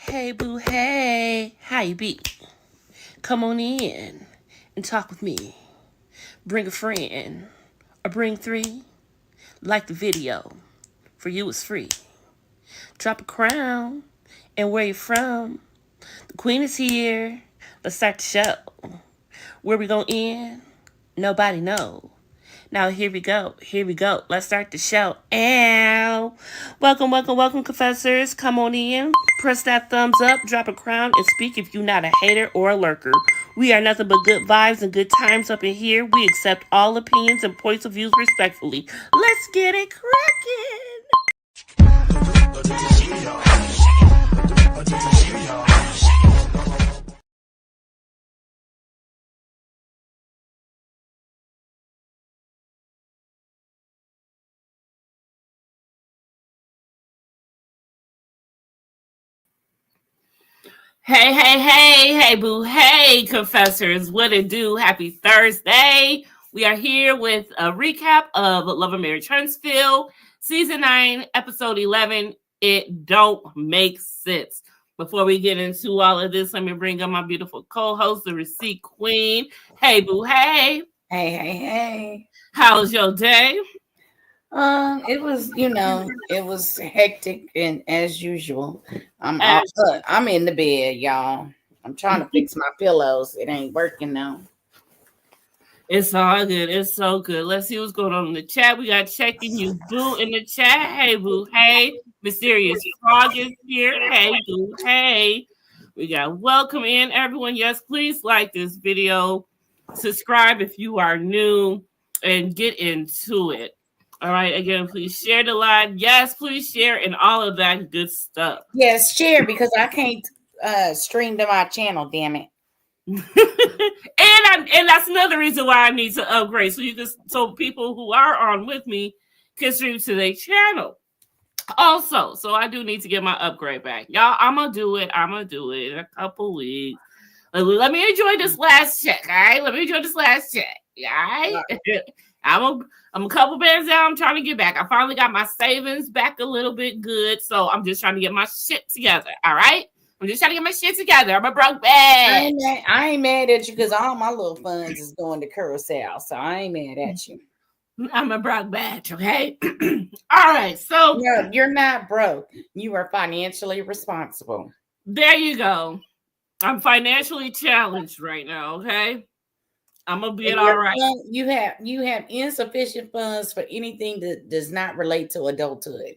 Hey boo, hey, how you be? Come on in and talk with me. Bring a friend or bring three. Like the video, for you it's free. Drop a crown and where you from. The queen is here. Let's start the show. Where we gonna end? Nobody know. Now here we go. Here we go. Let's start the show. Ow. Welcome, confessors. Come on in. Press that thumbs up, drop a crown, and speak if you're not a hater or a lurker. We are nothing but good vibes and good times up in here. We accept all opinions and points of views respectfully. Let's get it cracking. Hey, boo, hey, confessors. What it do? Happy Thursday. We are here with a recap of Love and Marriage Huntsville, Season 9, Episode 11. It don't make sense. Before we get into all of this, let me bring up my beautiful co-host, the Receipt Queen. Hey, boo, hey. Hey. How's your day? It was hectic and as usual. I'm in the bed, y'all. I'm trying to fix my pillows. It ain't working now. It's all good. It's so good. Let's see what's going on in the chat. We got Checking You Boo in the chat. Hey, boo. Hey. Mysterious Frog is here. Hey, boo. Hey. We got welcome in, everyone. Yes, please like this video. Subscribe if you are new and get into it. All right. Again, please share the live. Yes, please share and all of that good stuff. Yes, share because I can't stream to my channel, damn it. and that's another reason why I need to upgrade so people who are on with me can stream to their channel. Also, so I do need to get my upgrade back, y'all. I'm gonna do it in a couple weeks. Let me enjoy this last check. All right, let me enjoy this last check. All right. I'm a couple bands down. I'm trying to get back. I finally got my savings back a little bit good, so I'm just trying to get my shit together. All right. I'm just trying to get my shit together. I'm a broke bag. I ain't mad at you because all my little funds is going to Curacao, so I ain't mad at you. I'm a broke batch, okay? All right, so no, you're not broke. You are financially responsible. There you go. I'm financially challenged right now, okay? I'm gonna be all right. You have insufficient funds for anything that does not relate to adulthood.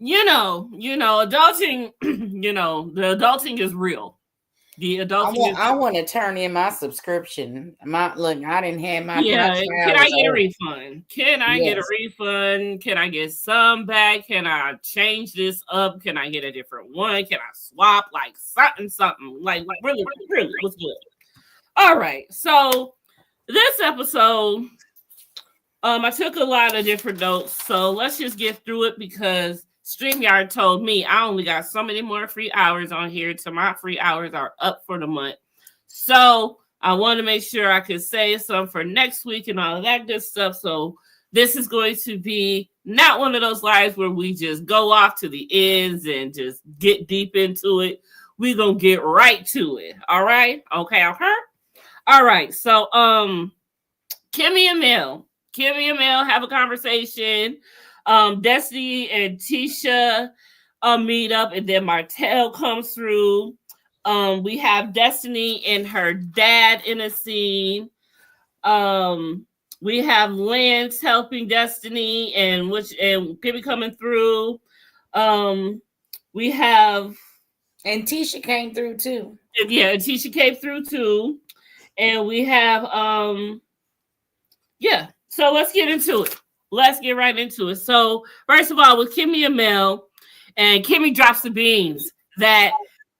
Adulting, the adulting is real. The adulting I want to turn in my subscription. I didn't have my can I get a refund? Can I get a refund? Can I get some back? Can I change this up? Can I get a different one? Can I swap like something like really what's good? All right, so this episode, I took a lot of different notes, so let's just get through it because StreamYard told me I only got so many more free hours on here till my free hours are up for the month. So I want to make sure I could save some for next week and all of that good stuff. So this is going to be not one of those lives where we just go off to the ends and just get deep into it. We're going to get right to it. All right? Okay. All right. So Kimmy and Mel have a conversation. Destiny and Tisha meet up, and then Martell comes through. We have Destiny and her dad in a scene. We have Lance helping Destiny, and Kimmy coming through. We have and Tisha came through too. Yeah, Tisha came through too, and we have So let's get into it. Let's get right into it. So, first of all, with Kimmy and Mel, and Kimmy drops the beans that,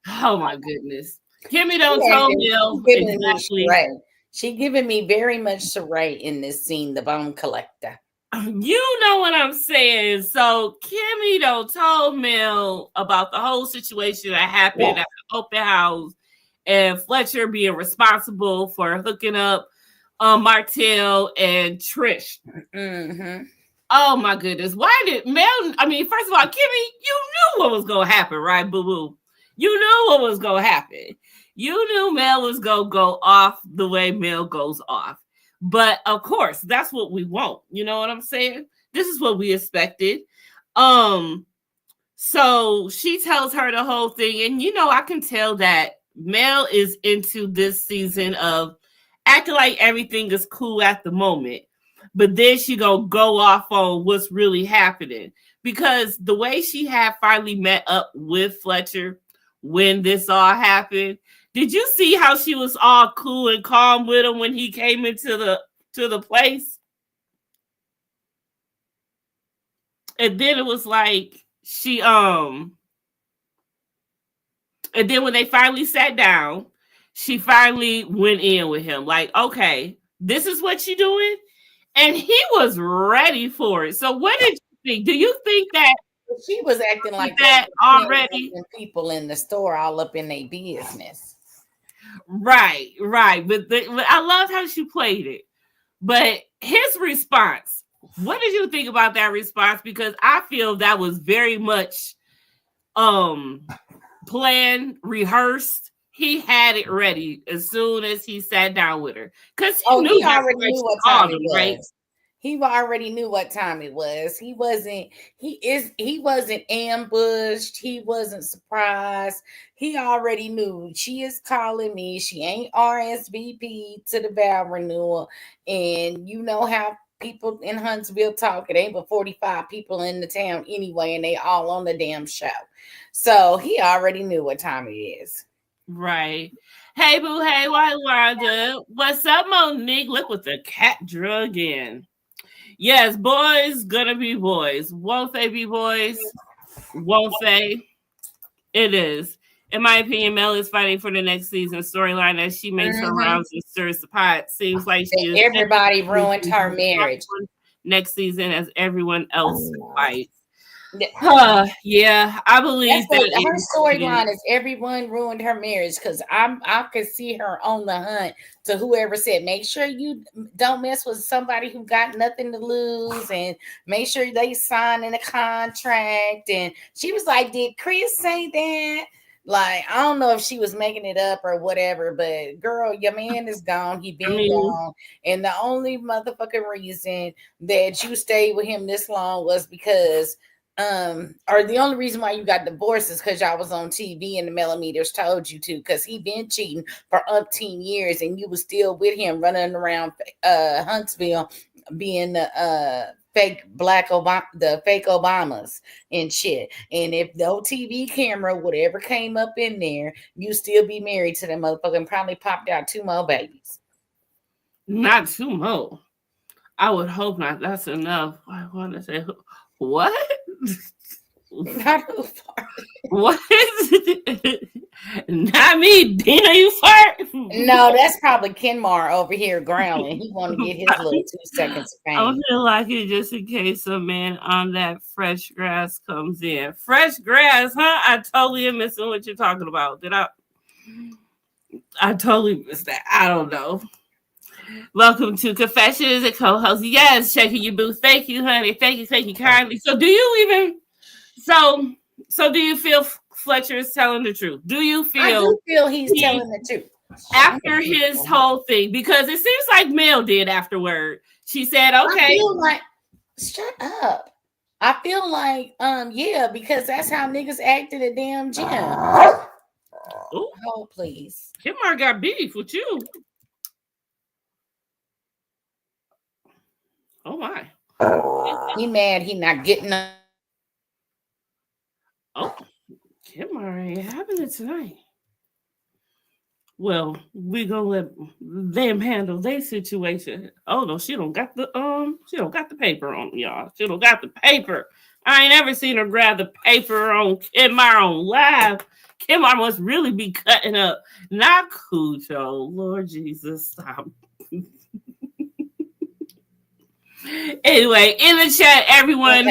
oh my goodness. Kimmy don't tell Mel exactly. Right. She giving me very much Saray in this scene, the bone collector. You know what I'm saying. So, Kimmy don't tell Mel about the whole situation that happened at the open house and Fletcher being responsible for hooking up Martell and Trish. Mm-hmm. Oh my goodness. Why did Mel? I mean, first of all, Kimmy, you knew what was going to happen, right? Boo boo. You knew what was gonna happen. You knew Mel was gonna go off the way Mel goes off. But of course, that's what we want. You know what I'm saying? This is what we expected. So she tells her the whole thing, and I can tell that Mel is into this season of acting like everything is cool at the moment, but then she gonna go off on what's really happening, because the way she had finally met up with Fletcher when this all happened, did you see how she was all cool and calm with him when he came into the place? And then it was like and then when they finally sat down, she finally went in with him. Like, okay, this is what you're doing? And he was ready for it. So what did you think? Do you think that she was acting like that already? People in the store all up in their business. Right. But I loved how she played it. But his response, what did you think about that response? Because I feel that was very much planned, rehearsed. He had it ready as soon as he sat down with her. Because he already knew what time it was. Right? He already knew what time it was. He wasn't ambushed. He wasn't surprised. He already knew she is calling me. She ain't RSVP to the vow renewal. And you know how people in Huntsville talk. It ain't but 45 people in the town anyway, and they all on the damn show. So he already knew what time it is. Right. Hey, boo. Hey, Wanda. What's up, Monique? Look what the cat drug in. Yes, boys gonna be boys. Won't they be boys? Won't they? It is. In my opinion, Mel is fighting for the next season storyline as she makes her rounds and stirs the pot. Seems like she is. Everybody ruined her marriage. Next season as everyone else fights. Yeah, I believe that her storyline is everyone ruined her marriage, because I could see her on the hunt to whoever said, make sure you don't mess with somebody who got nothing to lose, and make sure they sign in a contract. And she was like, did Chris say that? Like, I don't know if she was making it up or whatever, but girl, your man is gone. He been gone. And the only motherfucking reason that you stayed with him this long was because or the only reason why you got divorced is because y'all was on TV and the millimeters told you to, because he been cheating for umpteen years and you was still with him running around Huntsville being the fake Obamas and shit. And if no TV camera would ever came up in there, you still be married to that motherfucker and probably popped out 2 more babies. Not 2 more. I would hope not. That's enough. I want to say, what? Not who fart. What is it? Not me. Dina, you fart? No, that's probably Kenmar over here growling. He want to get his little 2 seconds of fame. I feel like it just in case a man on that fresh grass comes in. Fresh grass, huh? I totally am missing what you're talking about. I totally missed that. I don't know. Welcome to Confessions and co-host. Yes, checking you, boo. Thank you, honey. Thank you kindly. So do you even so do you feel Fletcher is telling the truth? Do you feel I do feel he's telling the truth after his whole thing? Because it seems like Mel did afterward. She said, okay. I feel like, shut up. I feel like yeah, because that's how niggas acted at damn gym. Ooh. Oh, please. Kimar got beef with you. Oh my. He mad he not getting up. Oh, Kimar ain't having it tonight. Well, we gonna let them handle their situation. Oh no, she don't got the paper on, y'all. She don't got the paper. I ain't ever seen her grab the paper on Kimar on live. Kimar must really be cutting up. Not Cujo. Lord Jesus, stop. Anyway, in the chat, anyone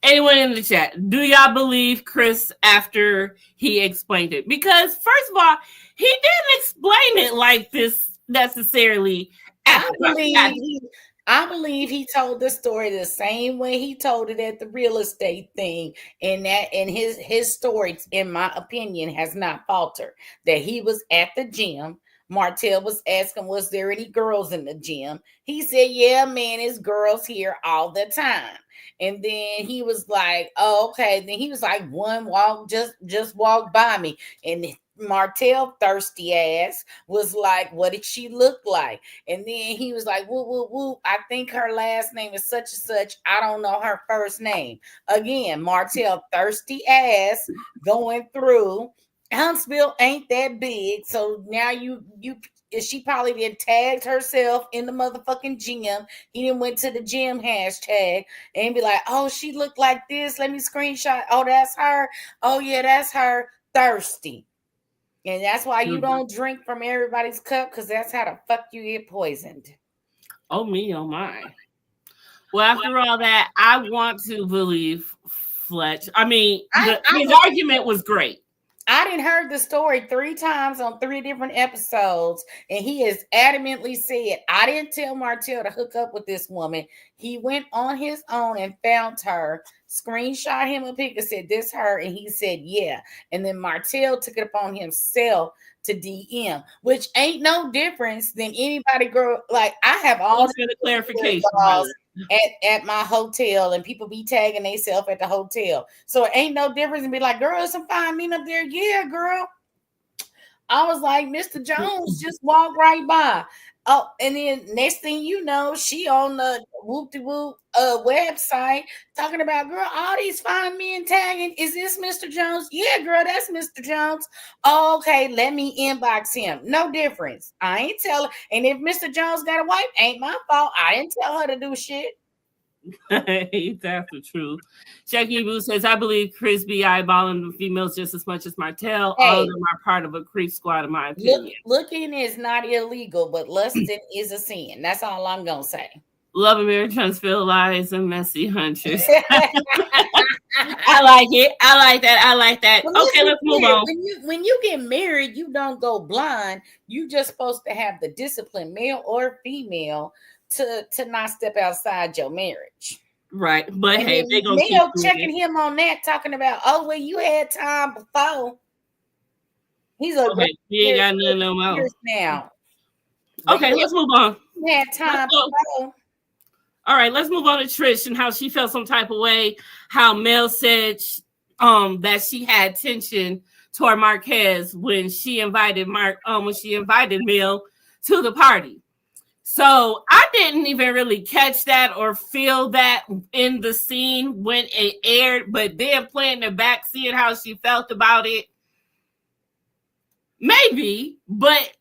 in the chat, do y'all believe Chris after he explained it? Because first of all, he didn't explain it like this necessarily. I believe he told the story the same way he told it at the real estate thing, and his story, in my opinion, has not faltered. That he was at the gym. Martell was asking, "Was there any girls in the gym?" He said, "Yeah, man, it's girls here all the time." And then he was like, "Oh, okay." Then he was like, "One walk just walked by me," and Martell thirsty ass was like, "What did she look like?" And then he was like, "Woo, woo, woo. I think her last name is such and such. I don't know her first name." Again, Martell thirsty ass going through. Huntsville ain't that big, so now she probably then tagged herself in the motherfucking gym. He then went to the gym hashtag and be like, "Oh, she looked like this. Let me screenshot. Oh, that's her. Oh yeah, that's her." Thirsty. And that's why you don't drink from everybody's cup, because that's how the fuck you get poisoned. Oh me, oh my. Well, after all that, I want to believe Fletch. I mean, his argument was great. I didn't heard the story 3 times on 3 different episodes, and he has adamantly said, "I didn't tell Martell to hook up with this woman. He went on his own and found her, screenshot him a pic and said, 'This her,' and he said, 'Yeah.' And then Martell took it upon himself to DM, which ain't no difference than anybody girl. Like, I have all the clarification at my hotel, and people be tagging themselves at the hotel. So it ain't no difference and be like, 'Girl, some fine men up there.' Yeah, girl." I was like, "Mr. Jones just walked right by." Oh, and then next thing you know, she on the whoop-de-whoop website talking about, "Girl, all these fine men tagging. Is this Mr. Jones?" "Yeah, girl, that's Mr. Jones." "Oh, okay, let me inbox him." No difference. I ain't telling. And if Mr. Jones got a wife, ain't my fault. I didn't tell her to do shit. That's the truth. Jackie Boo says, "I believe Chris be eyeballing the females just as much as Martell. Hey, all of them are part of a creep squad, in my opinion." Looking is not illegal, but lusting is a sin. That's all I'm gonna say. Love and Marriage, Huntsville Lies, and Messy Hunters. I like it. I like that. I like that. Well, okay, let's move on. When you get married, you don't go blind. You just supposed to have the discipline, male or female, to not step outside your marriage. Right. But and hey, they gonna keep checking him on that, talking about, "Oh, well, you had time before." He's a okay, he ain't got nothing no more now. Okay, let's move on. He had time before. All right, let's move on to Trish and how she felt some type of way. How Mel said that she had tension toward Marquez when she invited Mel to the party. So I didn't even really catch that or feel that in the scene when it aired, but then playing the back, seeing how she felt about it, maybe. But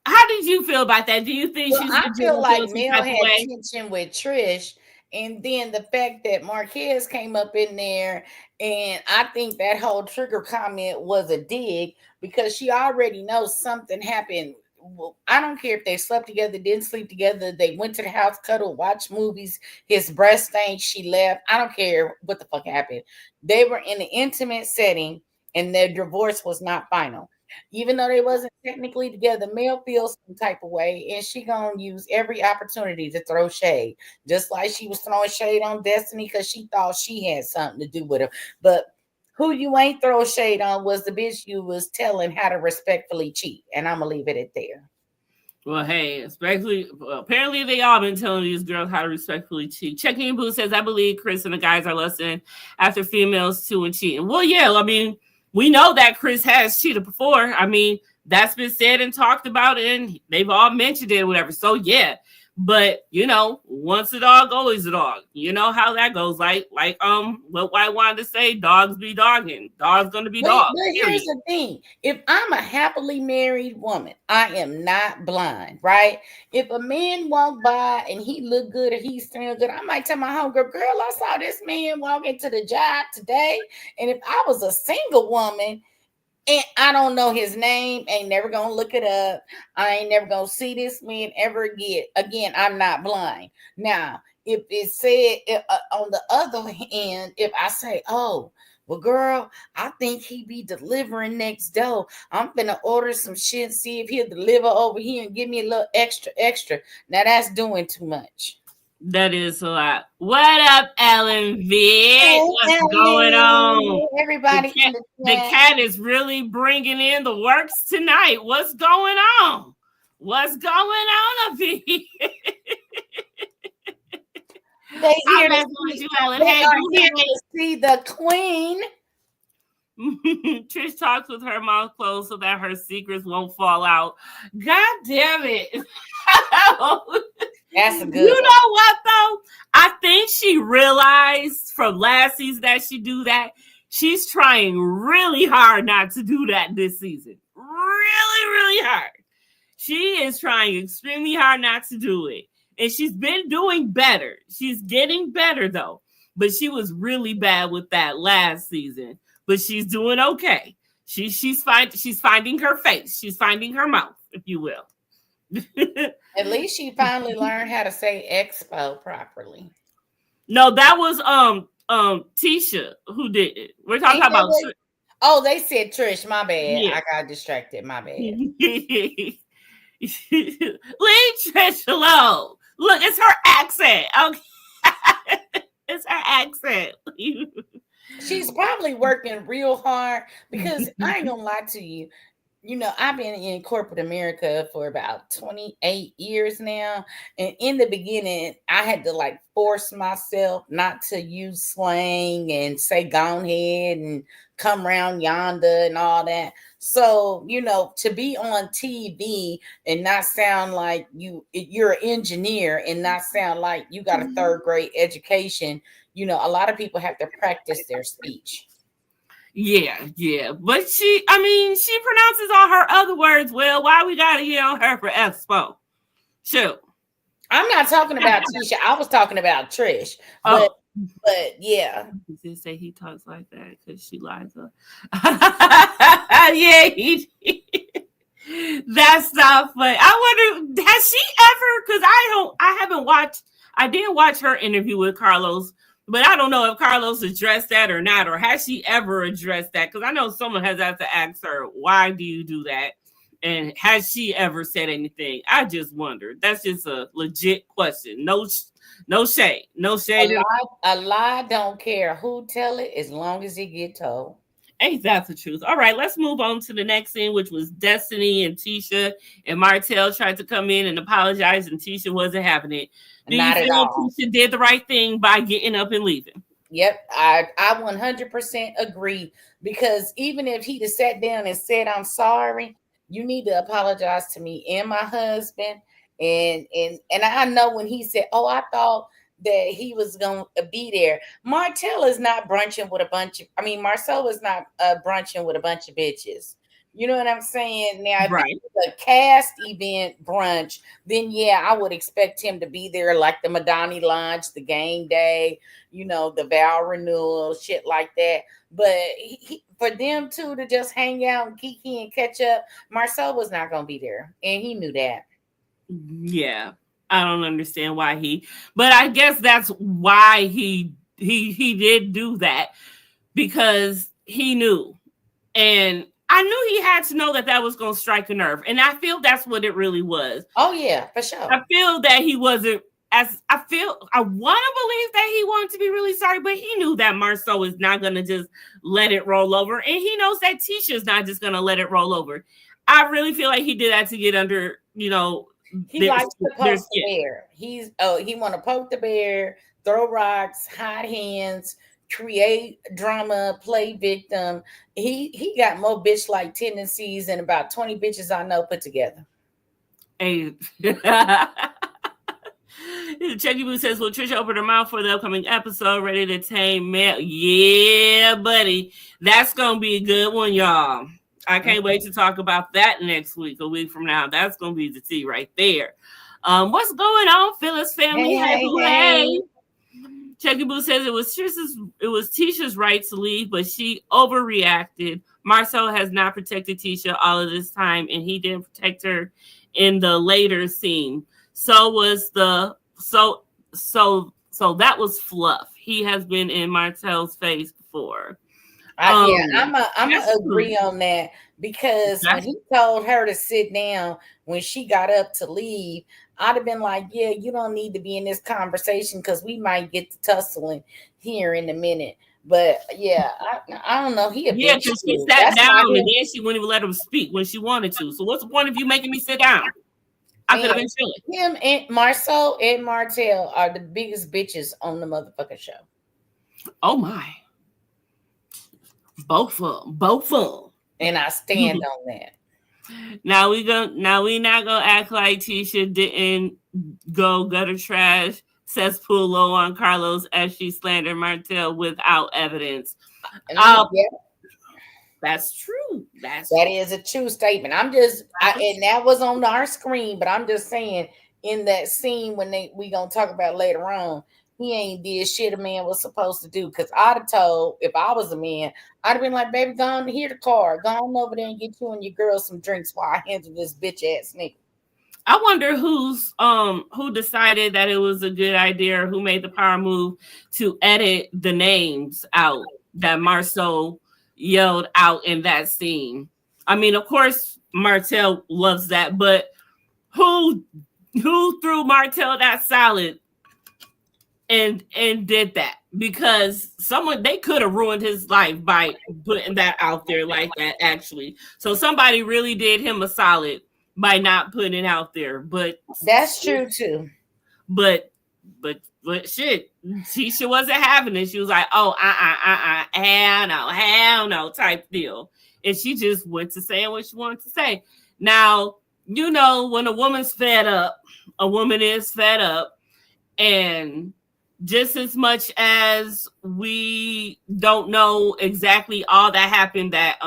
how did you feel about that? Do you think I feel like Mel had tension with Trish, and then the fact that Marquez came up in there, and I think that whole trigger comment was a dig, because she already knows something happened. Well, I don't care if they slept together, didn't sleep together, they went to the house, cuddled, watched movies, his breast stank, she left. I don't care what the fuck happened. They were in an intimate setting, and their divorce was not final. Even though they wasn't technically together, Mel feels some type of way, and she gonna use every opportunity to throw shade, just like she was throwing shade on Destiny because she thought she had something to do with her. But who you ain't throw shade on was the bitch you was telling how to respectfully cheat, and I'm gonna leave it at there. Well, hey, apparently they all been telling these girls how to respectfully cheat. Checking Boo says, "I believe Chris and the guys are lusting after females too and cheating." Well, yeah, I mean, we know that Chris has cheated before. I mean, that's been said and talked about, and they've all mentioned it or whatever. So, yeah. But, once a dog, always a dog. You know how that goes. Like what I wanted to say, dogs be dogging. Dogs gonna be dogs. But here's the thing. If I'm a happily married woman, I am not blind, right? If a man walk by and he look good or he smell good, I might tell my homegirl, "Girl, I saw this man walk into the job today." And if I was a single woman, and I don't know his name, ain't never gonna look it up, I ain't never gonna see this man ever again, I'm not blind. Now, if it said on the other hand, if I say, "Oh, Well, girl, I think he be delivering next door. I'm finna order some shit and see if he'll deliver over here and give me a little extra. Now that's doing too much. That is a lot. What up, Ellen V? Hey, What's going Ellie. on? Everybody in The cat is really bringing in the works tonight. What's going on? What's going on, V? They here to see, you, Ellen. they Hey, are here to see the queen. Trish talks with her mouth closed so that her secrets won't fall out. God damn it. That's a good You know what, though? I think she realized from last season that she do that. She's trying really hard not to do that this season. Really, really hard. She is trying extremely hard not to do it. And she's been doing better. She's getting better, though. But she was really bad with that last season. But she's doing okay. She's finding her face. She's finding her mouth, if you will. At least she finally learned how to say expo properly. No, that was Tisha who did it. We're talking about Trish. Oh, they said Trish. My bad. Yeah. I got distracted. My bad. Leave Trish alone. Look, it's her accent. Okay. It's her accent. She's probably working real hard because I ain't gonna lie to you. You know, I've been in corporate America for about 28 years now. And in the beginning, I had to like force myself not to use slang and say go ahead and come around yonder and all that. So, you know, to be on TV and not sound like you're an engineer and not sound like you got a third grade education, you know, a lot of people have to practice their speech. Yeah. But she pronounces all her other words well. Why we gotta get on her for expo? Shoot. I'm not talking about Tisha. I was talking about Trish. But yeah. Does it say he talks like that because she lies up? Yeah, that's not funny. I wonder, has she ever, because I didn't watch her interview with Carlos. But I don't know if Carlos addressed that or not, or has she ever addressed that? Because I know someone has had to ask her, why do you do that? And has she ever said anything? I just wondered. That's just a legit question. No shade. No shade. A lie don't care who tell it as long as it get told. Ain't that the truth? All right, let's move on to the next scene, which was Destiny and Tisha and Martell tried to come in and apologize, and Tisha wasn't having it. Do you feel Tisha did the right thing by getting up and leaving? Yep, I 100% agree, because even if he'd have sat down and said, I'm sorry, you need to apologize to me and my husband. And I know when he said, oh, I thought that he was going to be there. Marcel is not brunching with a bunch of bitches. You know what I'm saying? Now, if it's a cast event brunch, then yeah, I would expect him to be there, like the Madani Lodge, the game day, you know, the vow renewal, shit like that. But for them two to just hang out and kiki and catch up, Marcel was not going to be there, and he knew that. Yeah, I don't understand why but I guess that's why he did do that, because he knew, and I knew he had to know that was going to strike a nerve. And I feel that's what it really was. Oh, yeah, for sure. I feel that he wasn't I want to believe that he wanted to be really sorry, but he knew that Marceau is not going to just let it roll over. And he knows that Tisha is not just going to let it roll over. I really feel like he did that to get under, you know. He likes to poke the bear. He want to poke the bear, throw rocks, hide hands, create drama, play victim. He got more bitch-like tendencies than about 20 bitches I know put together. Hey. Chucky Boo says, will Trisha open her mouth for the upcoming episode? Ready to tame Mel? Yeah, buddy. That's going to be a good one, y'all. I can't wait to talk about that next week, a week from now. That's going to be the tea right there. What's going on, Phyllis family? Hey. Chucky Boo says it was Tisha's right to leave, but she overreacted. Marcel has not protected Tisha all of this time, and he didn't protect her in the later scene. So that was fluff. He has been in Marcel's face before. I'm a agree on that, because when he told her to sit down when she got up to leave, I'd have been like, yeah, you don't need to be in this conversation because we might get to tussling here in a minute. But yeah, I don't know. He a bitch. Because she sat down and then she wouldn't even let him speak when she wanted to. So what's the point of you making me sit down? I could have been chilling. Him and Marceau and Martell are the biggest bitches on the motherfucking show. Oh my. Both of them. And I stand on that. Now we not gonna act like Tisha didn't go gutter trash cesspool low on Carlos as she slandered Martell without evidence. That's true. That is a true statement. And that was on our screen, but I'm just saying, in that scene when we gonna talk about later on, he ain't did shit a man was supposed to do. Because I'd have told, if I was a man, I'd have been like, baby, go on here the car, go on over there and get you and your girl some drinks while I handle this bitch ass nigga. I wonder who decided that it was a good idea, or who made the power move to edit the names out that Marceau yelled out in that scene. I mean, of course, Martell loves that, but who threw Martell that salad and did that? Because they could have ruined his life by putting that out there like that, actually. So somebody really did him a solid by not putting it out there. But that's true too. But shit, Tisha wasn't having it. She was like, oh, hell no type deal. And she just went to saying what she wanted to say. Now, you know, when a woman's fed up, a woman is fed up. And just as much as we don't know exactly all that happened, that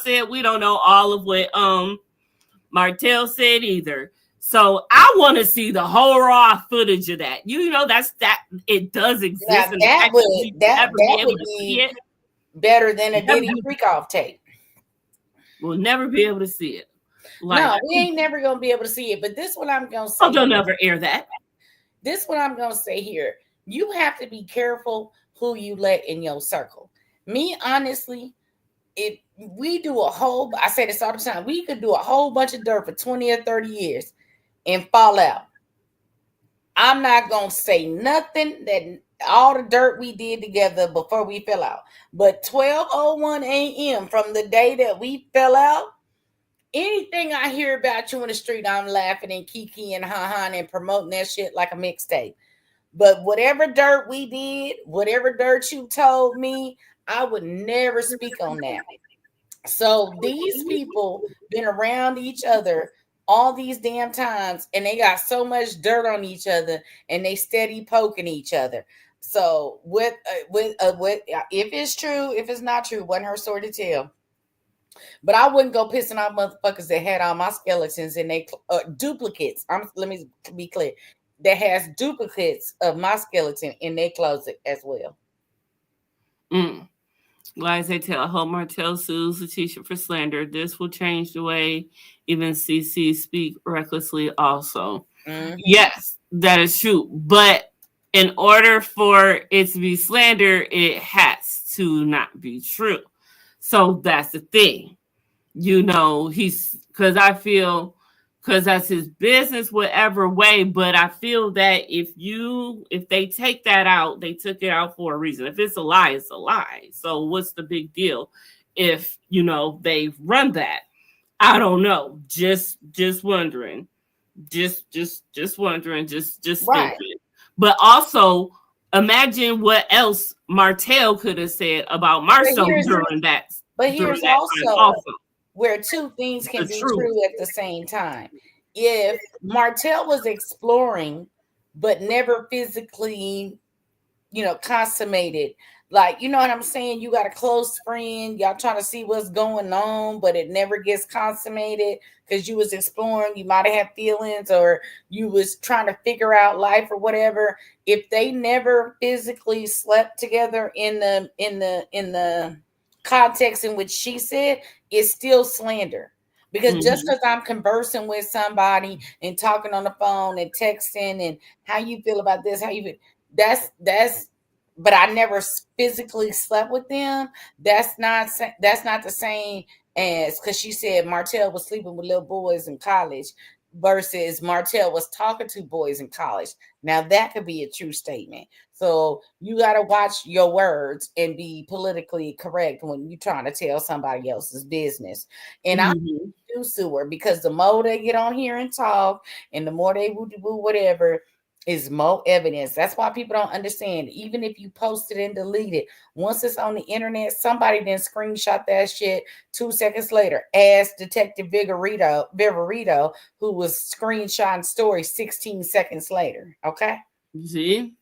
said, we don't know all of what Martell said either. So I want to see the whole raw footage of that. You know, that it does exist. Yeah, that would be better than a Diddy freak off tape. We'll never be able to see it. No, we ain't never gonna be able to see it. But this is what I'm gonna say. Oh, they'll never air that. This is what I'm gonna say here. You have to be careful who you let in your circle. Me, honestly, if we do I say this all the time, we could do a whole bunch of dirt for 20 or 30 years and fall out. I'm not going to say nothing that all the dirt we did together before we fell out. But 12:01 a.m. from the day that we fell out, anything I hear about you in the street, I'm laughing and kiki and ha-ha and promoting that shit like a mixtape. But whatever dirt we did, whatever dirt you told me, I would never speak on that. So these people been around each other all these damn times, and they got so much dirt on each other, and they steady poking each other. So with if it's true, if it's not true, wasn't her story to tell. But I wouldn't go pissing off motherfuckers that had all my skeletons and they duplicates. Let me be clear. That has duplicates of my skeleton in their closet as well. Like I tell, I hope Martell sues Letitia for slander. This will change the way even CC speak recklessly also. Mm-hmm. Yes, that is true. But in order for it to be slander, it has to not be true. So that's the thing. You know, because that's his business, whatever way. But I feel that if they take that out, they took it out for a reason. If it's a lie, it's a lie. So what's the big deal if, you know, they run that? I don't know. Just wondering. Just wondering. Just right. Thinking. But also imagine what else Martell could have said about Marceau during that. But here's also where two things can be true at the same time. If Martell was exploring, but never physically, you know, consummated, like, you know what I'm saying? You got a close friend, y'all trying to see what's going on, but it never gets consummated because you was exploring, you might have had feelings, or you was trying to figure out life or whatever. If they never physically slept together in the context in which she said, it's still slander. Because just because I'm conversing with somebody and talking on the phone and texting and how you feel about this, how you feel, that's but I never physically slept with them. That's not the same as, because she said Martell was sleeping with little boys in college versus Martell was talking to boys in college. Now that could be a true statement. So you got to watch your words and be politically correct when you're trying to tell somebody else's business. And I do sue her, because the more they get on here and talk, and the more they woo whatever, is more evidence. That's why people don't understand. Even if you post it and delete it, once it's on the internet, somebody then screenshot that shit 2 seconds later. Ask Detective Viverito, who was screenshotting stories 16 seconds later. Okay. See,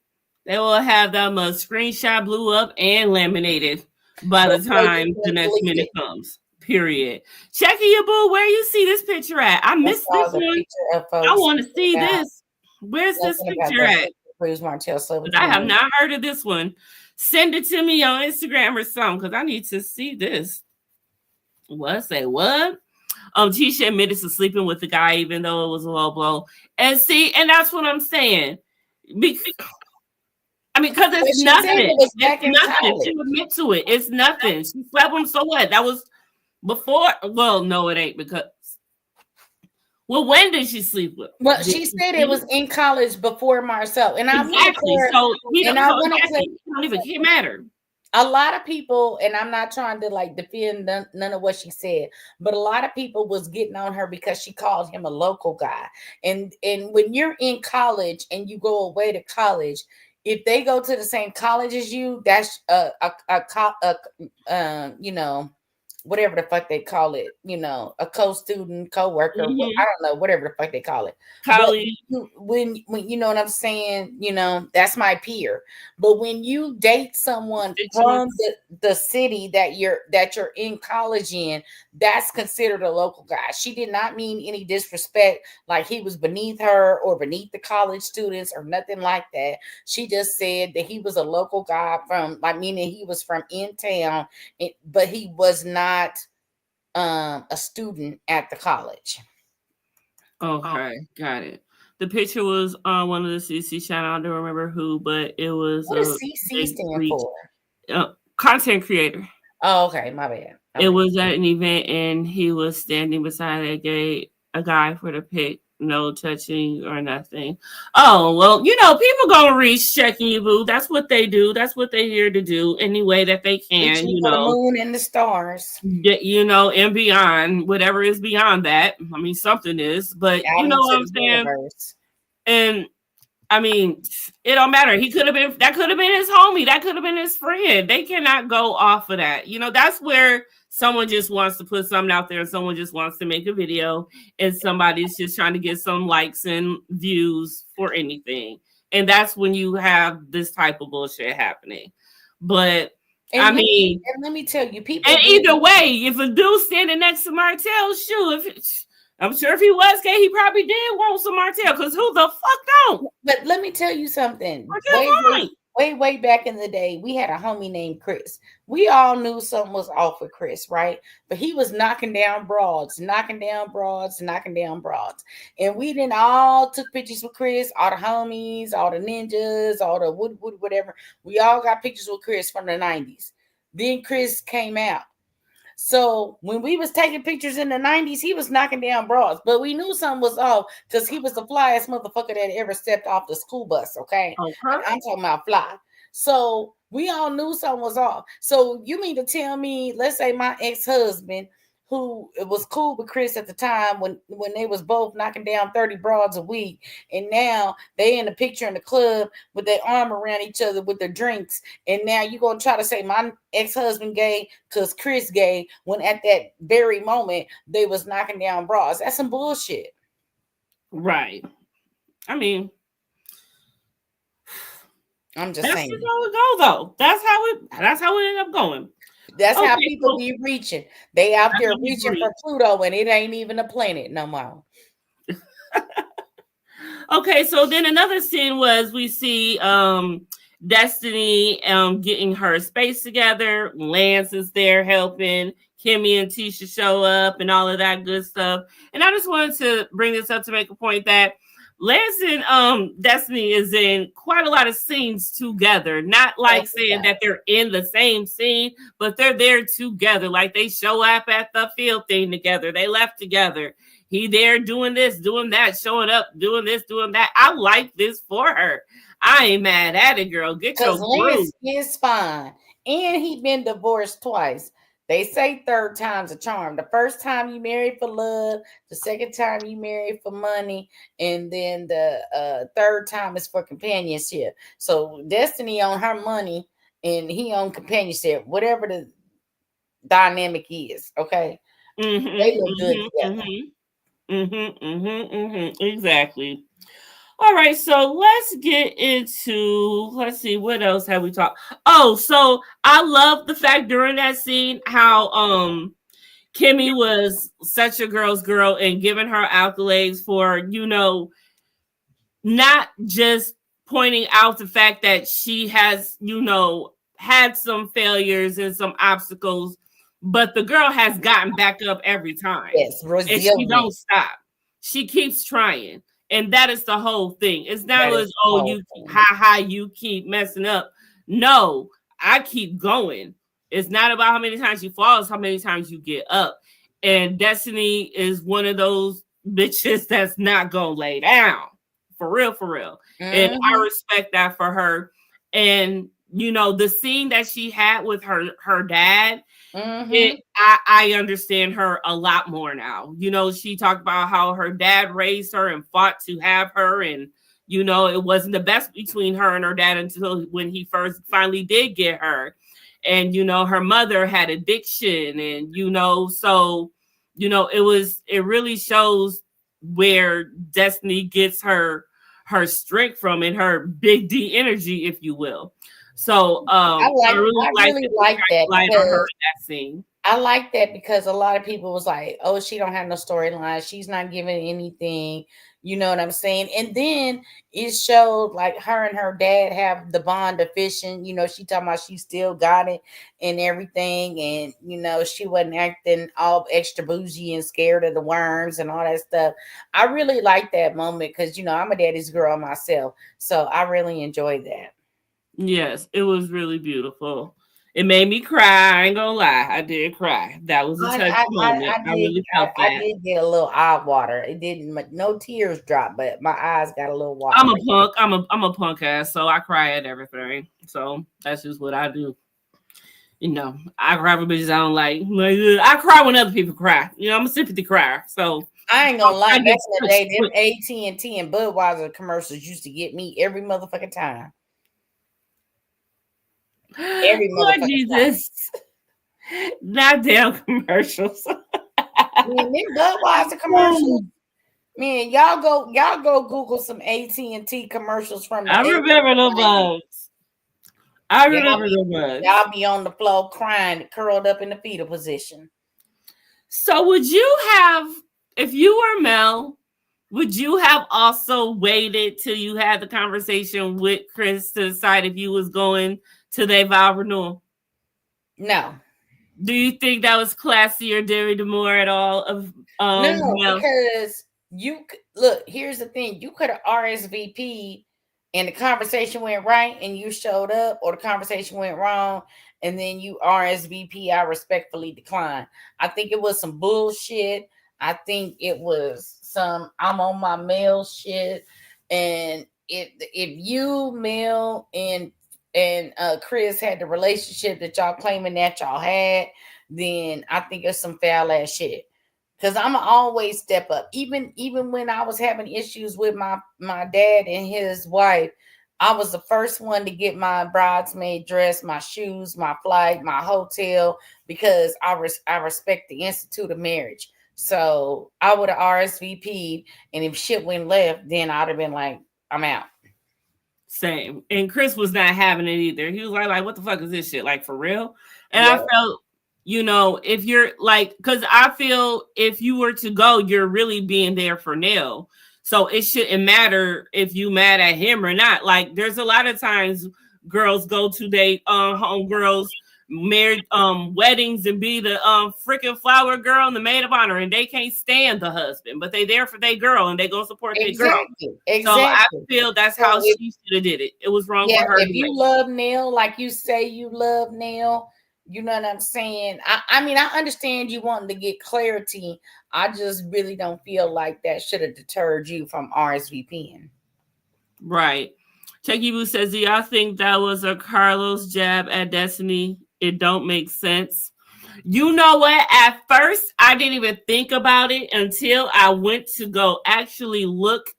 they will have that much screenshot blew up and laminated by the time the next minute comes. Period. Checking your boo, where you see this picture at? I missed this one. I want to see this. Where's this picture at? I have not heard of this one. Send it to me on Instagram or something, because I need to see this. What? Say what? Tisha admitted to sleeping with the guy, even though it was a low blow. And see, and that's what I'm saying. Because it's nothing. It's nothing. She admit to it. It's nothing. She slept with him, so what? That was before. Well, no, it ain't, because. Well, when did she sleep with? Well, she said it was in college before Marcel, and exactly. So it don't even matter. A lot of people, and I'm not trying to like defend none of what she said, but a lot of people was getting on her because she called him a local guy. And when you're in college and you go away to college, if they go to the same college as you, that's whatever the fuck they call it, a co-student, co-worker, I don't know, whatever the fuck they call it. When you know what I'm saying, that's my peer. But when you date someone from the city that you're in college in, that's considered a local guy. She did not mean any disrespect, like he was beneath her or beneath the college students or nothing like that. She just said that he was a local guy meaning he was from in town, but he was not a student at the college. Okay, got it. The picture was on one of the CC channel. I don't remember who, but it was. What does CC stand for? Content creator. Oh, okay, my bad. It was at an event, and he was standing beside a guy for the pic. No touching or nothing. Oh, well, people gonna reach checking you, boo. That's what they do. That's what they're here to do any way that they can. The moon and the stars. And beyond, whatever is beyond that. I mean, something is, but you know what I'm saying? Universe. And I mean, it don't matter. That could have been his homie. That could have been his friend. They cannot go off of that. That's where someone just wants to put something out there, and someone just wants to make a video, and somebody's just trying to get some likes and views for anything. And that's when you have this type of bullshit happening. But let me tell you, people. And either way, if a dude standing next to Martell, I'm sure if he was gay, he probably did want some Martell, because who the fuck don't? But let me tell you something. Way back in the day, we had a homie named Chris. We all knew something was off with Chris, right? But he was knocking down broads. And we then all took pictures with Chris, all the homies, all the ninjas, all the whatever. We all got pictures with Chris from the 90s. Then Chris came out. So when we was taking pictures in the 90s, he was knocking down broads, but we knew something was off because he was the flyest motherfucker that ever stepped off the school bus. Okay. I'm talking about fly. So we all knew something was off. So you mean to tell me, let's say my ex-husband, who was cool with Chris at the time when they was both knocking down 30 broads a week, and now they in the picture in the club with their arm around each other with their drinks, and now you gonna try to say my ex-husband gay because Chris gay, when at that very moment they was knocking down broads. That's some bullshit. Right. I mean, I'm just saying. That's how it go, though. That's how it ended up going. That's how people be reaching. They out there reaching for Pluto, and it ain't even a planet no more. Okay, so then another scene was we see Destiny getting her space together. Lance is there helping. Kimmy and Tisha show up and all of that good stuff. And I just wanted to bring this up to make a point that Lance and Destiny is in quite a lot of scenes together. Not like saying that they're in the same scene, but they're there together. Like they show up at the field thing together. They left together. He there doing this, doing that, showing up, doing this, doing that. I like this for her. I ain't mad at it, girl. Get your groove. Is fine. And he been divorced twice. They say third time's a charm. The first time you married for love, the second time you married for money, and then the third time is for companionship. So Destiny on her money and he on companionship, whatever the dynamic is. Okay, they look good together. Exactly. All right, so let's get into, let's see, what else have we talked? Oh, so I love the fact during that scene how Kimmy was such a girl's girl and giving her accolades for, not just pointing out the fact that she has, had some failures and some obstacles, but the girl has gotten back up every time. Yes, and she don't stop. She keeps trying. And that is the whole thing. It's not as, you keep messing up. No, I keep going. It's not about how many times you fall, it's how many times you get up. And Destiny is one of those bitches that's not gonna lay down. For real, for real. And I respect that for her. And the scene that she had with her dad, I understand her a lot more now. She talked about how her dad raised her and fought to have her, and it wasn't the best between her and her dad until when he first finally did get her. And her mother had addiction, and so it really shows where Destiny gets her strength from and her big D energy, if you will. So I really like that scene. I like that because a lot of people was like, oh, she don't have no storyline. She's not giving anything. You know what I'm saying? And then it showed like her and her dad have the bond efficient. She talking about she still got it and everything. And, she wasn't acting all extra bougie and scared of the worms and all that stuff. I really like that moment because, I'm a daddy's girl myself. So I really enjoyed that. Yes, it was really beautiful. It made me cry. I ain't gonna lie. I did cry. That was a touching moment. I really felt that. I did get a little eye water. It didn't, no tears dropped, but my eyes got a little water. I'm a punk. I'm a punk ass, so I cry at everything. So that's just what I do. I cry for bitches I don't like. I cry when other people cry. I'm a sympathy crier. So I ain't gonna lie. Back in the day, them AT&T and Budweiser commercials used to get me every motherfucking time. Lord Jesus, not damn commercials. Man, them Budweiser commercials. Man, y'all go Google some AT&T commercials from the I remember the bugs. Y'all be on the floor crying, curled up in the fetal position. So would you have, if you were Mel, would you have also waited till you had the conversation with Chris to decide if you was going to their vow renewal? No. Do you think that was classy or Derry Demore at all? No, because look, here's the thing. You could have RSVP'd and the conversation went right and you showed up, or the conversation went wrong and then you RSVP, I respectfully decline. I think it was some bullshit. I think it was some I'm on my mail shit. And if you, Mel, and Chris had the relationship that y'all claiming that y'all had, then I think it's some foul ass shit. Because I'ma always step up. Even when I was having issues with my dad and his wife, I was the first one to get my bridesmaid dress, my shoes, my flight, my hotel, because I respect the institute of marriage. So I would have RSVP'd, and if shit went left, then I'd have been like, I'm out. Same. And Chris was not having it either. He was like, what the fuck is this shit? Like, for real? And I felt, if you're like, because I feel if you were to go, you're really being there for Nell. So it shouldn't matter if you mad at him or not. Like, there's a lot of times girls go to their homegirls' married weddings and be the freaking flower girl and the maid of honor, and they can't stand the husband, but they there for their girl and they gonna support their girl. Exactly. So I feel that's how she should have did it. It was wrong for her. If you love Neil like you say you love Neil, you know what I'm saying? I mean, I understand you wanting to get clarity. I just really don't feel like that should have deterred you from RSVPing. Right. Techie Boo says, do y'all think that was a Carlos jab at Destiny? It don't make sense. You know what? At first, I didn't even think about it until I went to go actually look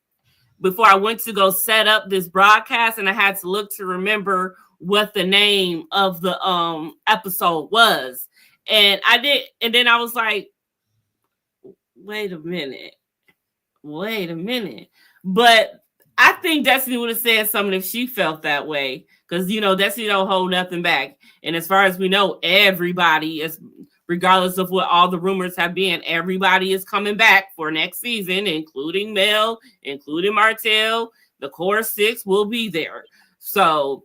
before I went to go set up this broadcast, and I had to look to remember what the name of the episode was. And I did, and then I was like, wait a minute. But I think Destiny would have said something if she felt that way. Because, you know, Destiny don't hold nothing back. And as far as we know, everybody is, regardless of what all the rumors have been, everybody is coming back for next season, including Mel, including Martell. The core 6 will be there. So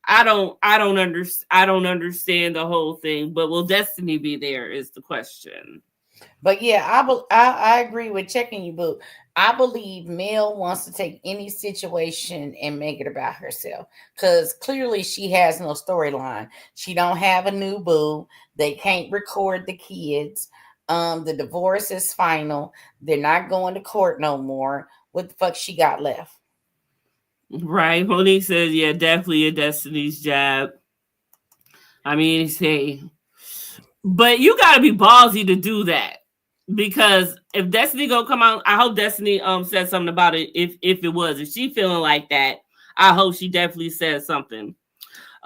I don't understand the whole thing. But will Destiny be there is the question. But yeah, I agree with checking you, boo. I believe Mel wants to take any situation and make it about herself, because clearly she has no storyline. She don't have a new boo. They can't record the kids. The divorce is final. They're not going to court no more. What the fuck she got left? Right. Monique says, yeah, definitely a Destiny's jab. I mean, hey, but you got to be ballsy to do that. Because if Destiny gonna come out, I hope Destiny said something about it. If she feeling like that, I hope she definitely said something.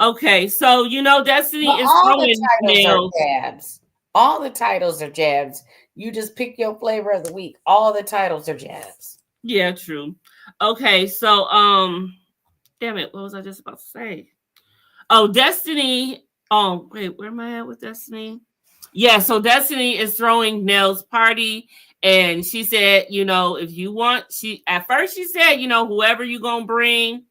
Okay, so you know Destiny is throwing nails. Jabs. All the titles are jabs. You just pick your flavor of the week. All the titles are jabs. Yeah, true. Okay, so damn it, what was I just about to say? Oh, Destiny. Oh, wait, where am I at with Destiny? Yeah, so Destiny is throwing Nell's party, and she said, you know, if you want, at first she said, you know, whoever you gonna bring,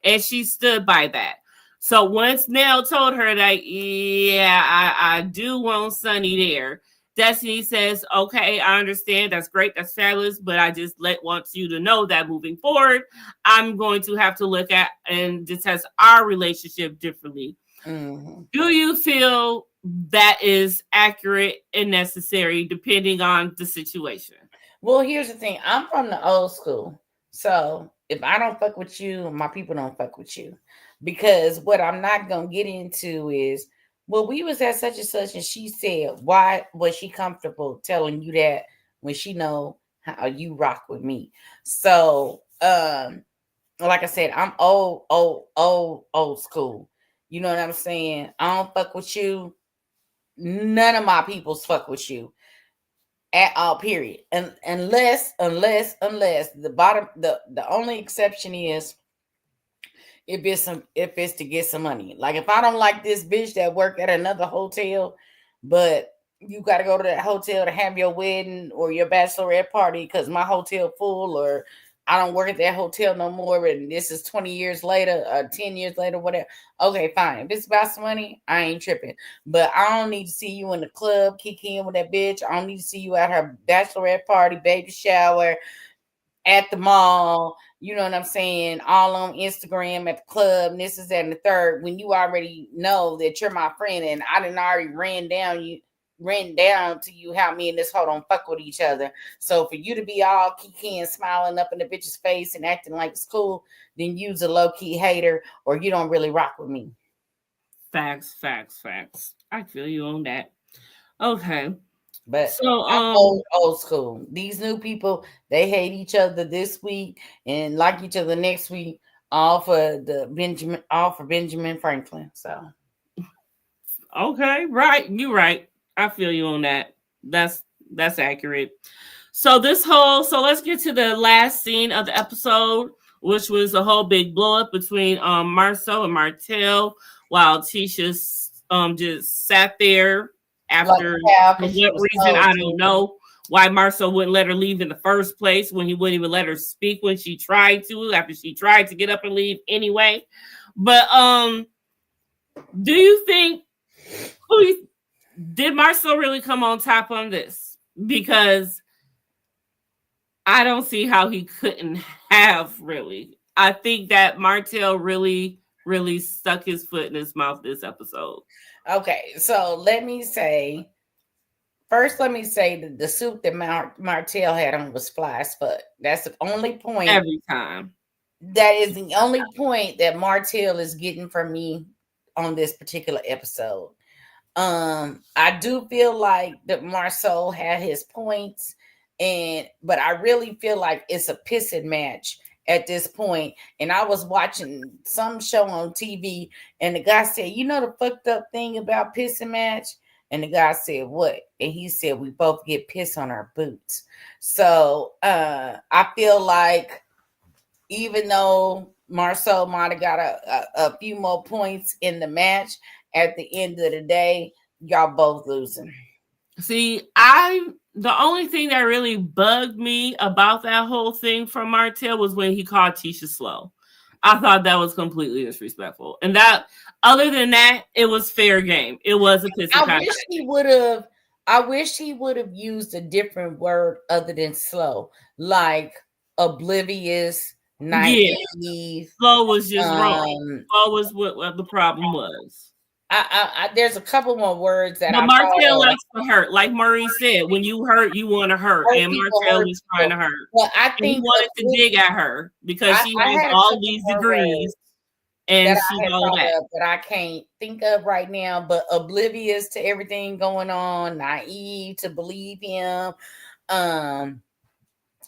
and she stood by that. So once Nell told her that, yeah, I do want Sunny there, Destiny says, okay, I understand, that's great, that's fabulous, but I just want you to know that moving forward, I'm going to have to look at and test our relationship differently. Mm-hmm. Do you feel that is accurate and necessary depending on the situation? Well, here's the thing. I'm from the old school. So if I don't fuck with you, my people don't fuck with you. Because what I'm not going to get into is, well, we was at such and such, and she said, why was she comfortable telling you that when she know how you rock with me? So, like I said, I'm old school. You know what I'm saying? I don't fuck with you. None of my peoples fuck with you at all, period. And unless the only exception is if it's to get some money. Like if I don't like this bitch that work at another hotel, but you got to go to that hotel to have your wedding or your bachelorette party because my hotel full, or I don't work at that hotel no more, and this is 20 years later, 10 years later, whatever. Okay, fine. If it's about some money, I ain't tripping. But I don't need to see you in the club kicking with that bitch. I don't need to see you at her bachelorette party, baby shower, at the mall. You know what I'm saying? All on Instagram at the club, and this is that and the third. When you already know that you're my friend, and I done already ran down to you how me and this hoe don't fuck with each other. So for you to be all kiki and smiling up in the bitch's face and acting like it's cool, then you's a low-key hater, or you don't really rock with me. Facts. I feel you on that. Okay. But so I'm old school. These new people, they hate each other this week and like each other next week, all for Benjamin Franklin. So okay, right. You're right. I feel you on that. That's accurate. So let's get to the last scene of the episode, which was a whole big blow up between Marceau and Martell, while Tisha just sat there after for what reason I don't know why Marceau wouldn't let her leave in the first place, when he wouldn't even let her speak when she tried to, after she tried to get up and leave anyway. But do you think Did Marcel really come on top on this? Because I don't see how he couldn't have really. I think that Martell really, really stuck his foot in his mouth this episode. Okay, so let me say that the suit that Martell had on was fly as fuck. That's the only point. Every time. That is the only point that Martell is getting from me on this particular episode. I do feel like that Marceau had his points, but I really feel like it's a pissing match at this point. And I was watching some show on TV, and the guy said, "You know the fucked up thing about pissing match?" And the guy said, "What?" And he said, "We both get piss on our boots." So I feel like even though Marceau might have got a few more points in the match, at the end of the day, y'all both losing. See, the only thing that really bugged me about that whole thing from Martell was when he called Tisha slow. I thought that was completely disrespectful. And that, other than that, it was fair game. It was a pissing contest. I wish he would have used a different word other than slow, like oblivious, naive. Yeah. Slow was just wrong. Slow was what the problem was. There's a couple more words that Martell likes to hurt. Like Maurice said, when you hurt, you want to hurt. And Martell was trying to hurt. Well, I think he wanted to dig at her because she has all these degrees and she all that. That I can't think of right now, but oblivious to everything going on, naive to believe him,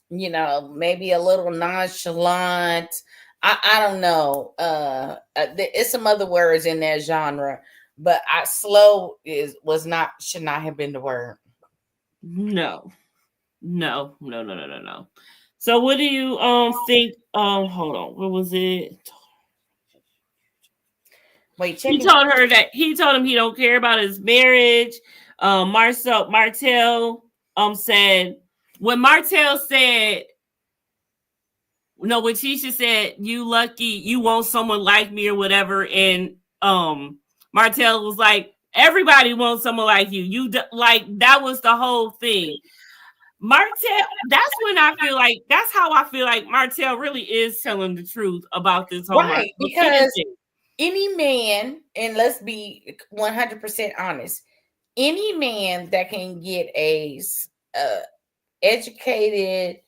maybe a little nonchalant. I don't know. It's some other words in that genre, but slow should not have been the word. No. So what do you think? Hold on, what was it? Wait, he told him he don't care about his marriage. Martell said when Martell said. No, when Tisha said, "You lucky, you want someone like me" or whatever, and Martell was like, "Everybody wants someone like you." That was the whole thing. Martell, that's how I feel like Martell really is telling the truth about this whole right, because any man, and let's be 100% honest, any man that can get a educated,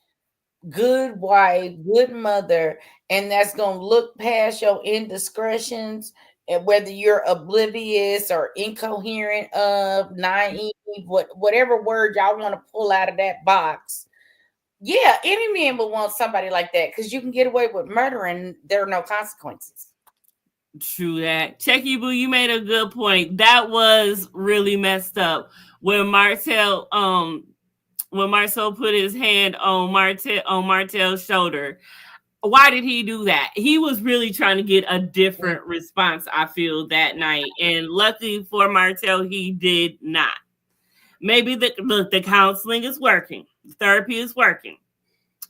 good wife, good mother, and that's gonna look past your indiscretions, and whether you're oblivious or incoherent of naive, whatever word y'all want to pull out of that box. Yeah, any man would want somebody like that because you can get away with murder and there are no consequences. True that. Checky Boo, you made a good point. That was really messed up when Marcel put his hand on Martell's shoulder. Why did he do that? He was really trying to get a different response, I feel, that night. And luckily for Martell, he did not. Maybe the counseling is working. Therapy is working.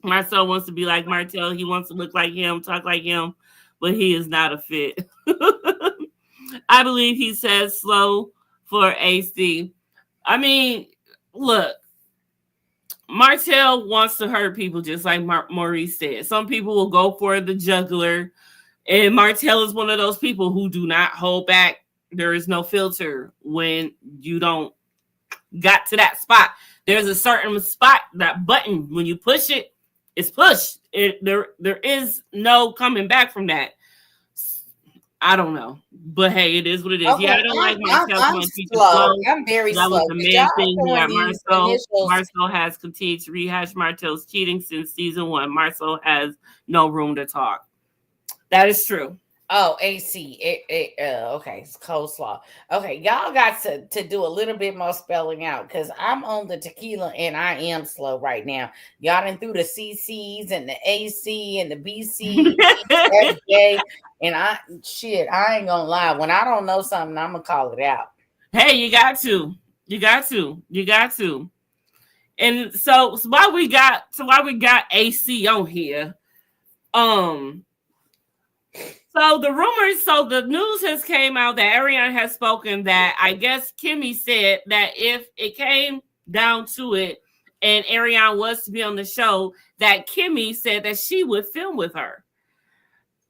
Marcel wants to be like Martell. He wants to look like him, talk like him, but he is not a fit. I believe he says slow for AC. I mean, look. Martell wants to hurt people just like Maurice said. Some people will go for the jugular, and Martell is one of those people who do not hold back. There is no filter when you don't got to that spot. There's a certain spot, that button, when you push it, it's pushed. There is no coming back from that. I don't know, but hey, it is what it is. Okay, yeah, I don't like Marcel. I'm very slow. That was the main thing that Marcel has continued to rehash Martel's cheating since season 1. Marcel has no room to talk. That is true. Oh, AC. Okay, it's coleslaw. Okay, y'all got to do a little bit more spelling out because I'm on the tequila and I am slow right now. Y'all done through the CCs and the AC and the BC, FJ, and I ain't gonna lie. When I don't know something, I'm gonna call it out. Hey, you got to. And so why we got AC on here, So the news has came out that Ariana has spoken that I guess Kimmy said that if it came down to it and Ariana was to be on the show, that Kimmy said that she would film with her.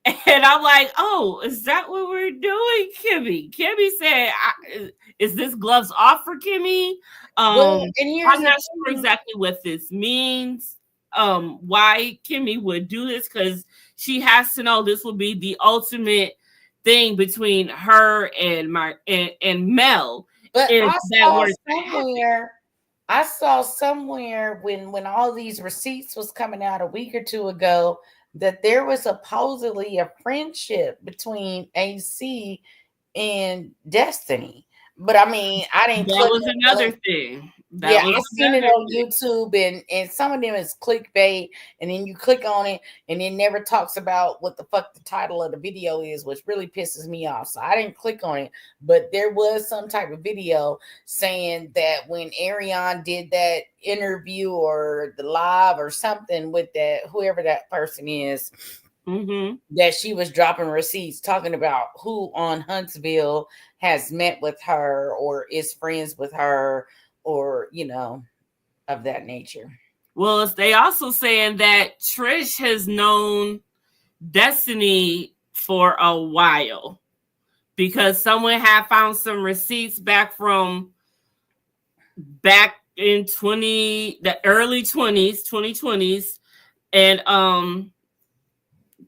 And I'm like, oh, is that what we're doing, Kimmy? Kimmy said, is this gloves off for Kimmy? Well, I'm not sure exactly what this means. Why Kimmy would do this, because she has to know this will be the ultimate thing between her and Mel. But I saw somewhere when all these receipts was coming out a week or two ago that there was supposedly a friendship between AC and Destiny. But I mean, I didn't. That was another thing. I've seen it on YouTube, and some of them is clickbait, and then you click on it, and it never talks about what the fuck the title of the video is, which really pisses me off. So I didn't click on it, but there was some type of video saying that when Ariana did that interview or the live or something with that whoever that person is. That she was dropping receipts talking about who on Huntsville has met with her or is friends with her or, of that nature. Well, they also saying that Trish has known Destiny for a while because someone had found some receipts back in the early 2020s, and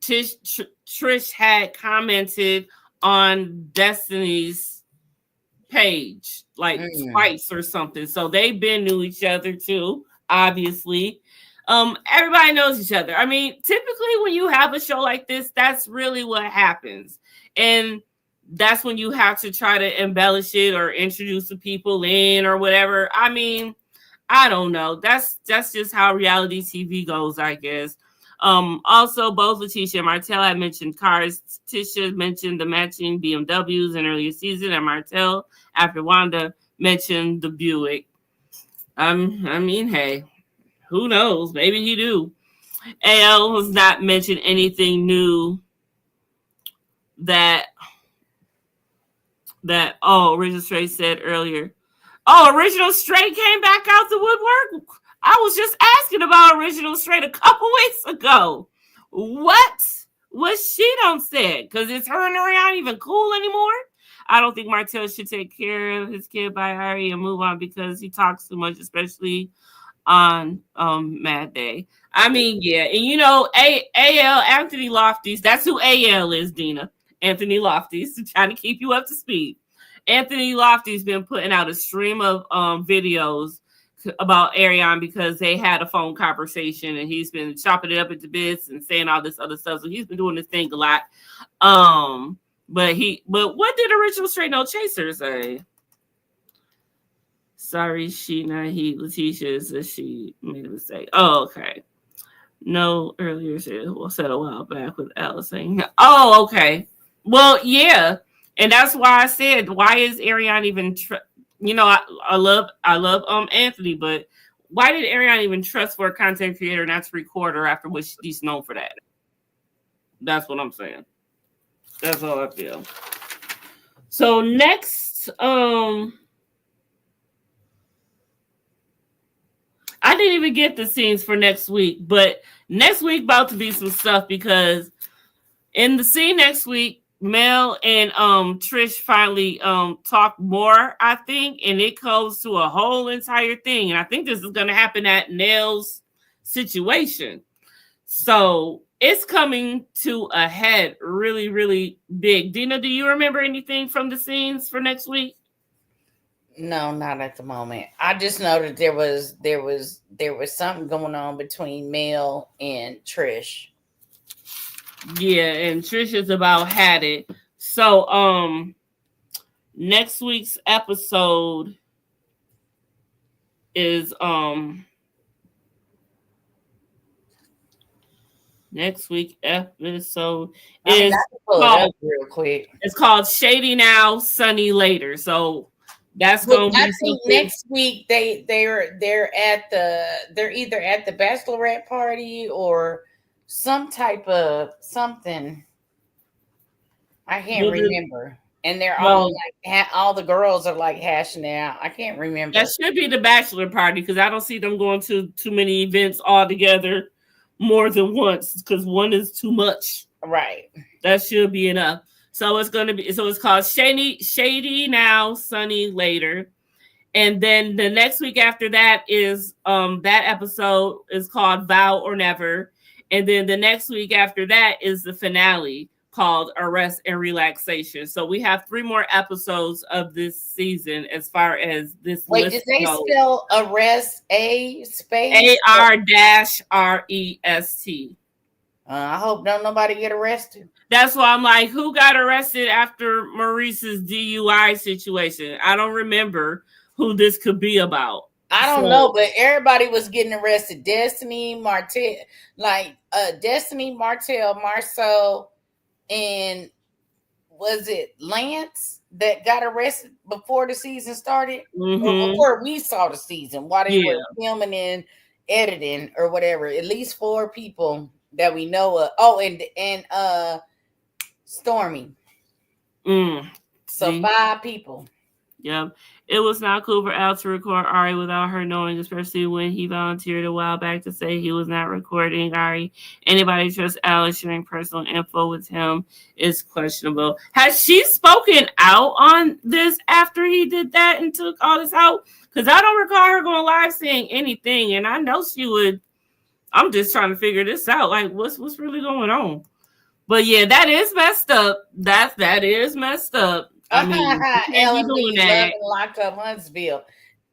Trish had commented on Destiny's page like twice or something. So they've been knew each other too, obviously. Everybody knows each other. I mean, typically when you have a show like this, that's really what happens. And that's when you have to try to embellish it or introduce the people in or whatever. I mean, I don't know. That's just how reality TV goes, I guess. Also, both Letitia and Martell had mentioned cars. Tisha mentioned the matching BMWs in earlier season, and Martell, after Wanda, mentioned the Buick. I mean, hey, who knows? Maybe he do. AL has not mentioned anything new that Original Straight said earlier. Oh, Original Straight came back out the woodwork. I was just asking about Original Straight a couple weeks ago. What she don't said? Because is her and Ariana even cool anymore? I don't think Martell should take care of his kid by Ari and move on because he talks too much, especially on Mad Day. I mean, yeah, and AL Anthony Lofty's. That's who AL is, Dina. Anthony Lofty's, trying to keep you up to speed. Anthony Lofty's been putting out a stream of videos about Ariana because they had a phone conversation and he's been chopping it up into bits and saying all this other stuff. So he's been doing this thing a lot. But what did Original Straight No Chaser say? Sorry, she not he. Letitia says she made a mistake. Oh, okay. No, earlier said a while back with Alice saying, oh, okay. Well, yeah. And that's why I said, why is Ariana even I love Anthony, but why did Ariana even trust for a content creator not to record her after what she's known for that? That's what I'm saying. That's all I feel. So next, I didn't even get the scenes for next week, but next week about to be some stuff because in the scene next week, Mel and Trish finally talk more, I think, and it goes to a whole entire thing. And I think this is going to happen at Nell's situation. So it's coming to a head really, really big. Dina, do you remember anything from the scenes for next week? No, not at the moment. I just know that there was something going on between Mel and Trish. Yeah, and Trish is about had it. So next week's episode is called, real quick. It's called Shady Now, Sunny Later. So that's going to be. I think next week they're either at the bachelorette party or some type of something. I can't remember. And they're Well, all like, all the girls are like hashing it out. I can't that remember. should be the bachelor party because I don't see them going to too many events all together more than once because one is too much. Right. That should be enough. So it's called Shady Now, Sunny Later. And then the next week after that is that episode is called Vow or Never. And then the next week after that is the finale called Arrest and Relaxation. So we have 3 more episodes of this season as far as this Wait, list did they goes. spell arrest space? AR-REST. I hope don't nobody get arrested. That's why I'm like, who got arrested after Maurice's DUI situation? I don't remember who this could be about. I don't know, but everybody was getting arrested. Destiny Martell, Marceau, and was it Lance that got arrested before the season started? Mm-hmm. Or before we saw the season, while they were filming and editing or whatever. At least 4 people that we know of. Oh, and Stormy. So 5 people. Yep. It was not cool for Al to record Ari without her knowing, especially when he volunteered a while back to say he was not recording Ari. Anybody trust Al sharing personal info with him is questionable. Has she spoken out on this after he did that and took all this out? Because I don't recall her going live saying anything, and I know she would. I'm just trying to figure this out. Like, what's really going on? But yeah, that is messed up. That is messed up. I mean, Ellen Lee, Love and Lock Up Huntsville,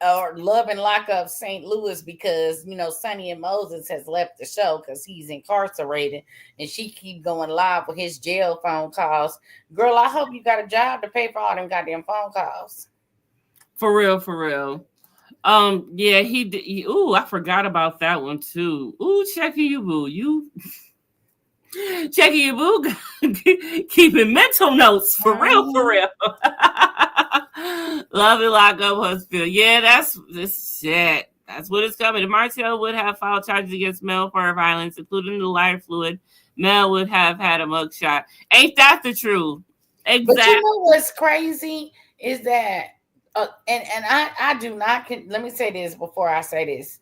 or Love and Lock Up St. Louis, because Sonny and Moses has left the show because he's incarcerated, and she keep going live with his jail phone calls. Girl, I hope you got a job to pay for all them goddamn phone calls. For real. Yeah, he did. Ooh, I forgot about that one too. Ooh, Checky you boo, Checky you boo, keeping mental notes for real. Love and Lock Up Huntsville. Yeah, that's this shit. That's what it's coming. If Martell would have filed charges against Mel for violence, including the lighter fluid, Mel would have had a mugshot. Ain't that the truth? Exactly. But you know what's crazy is that, and I do not. Let me say this before I say this.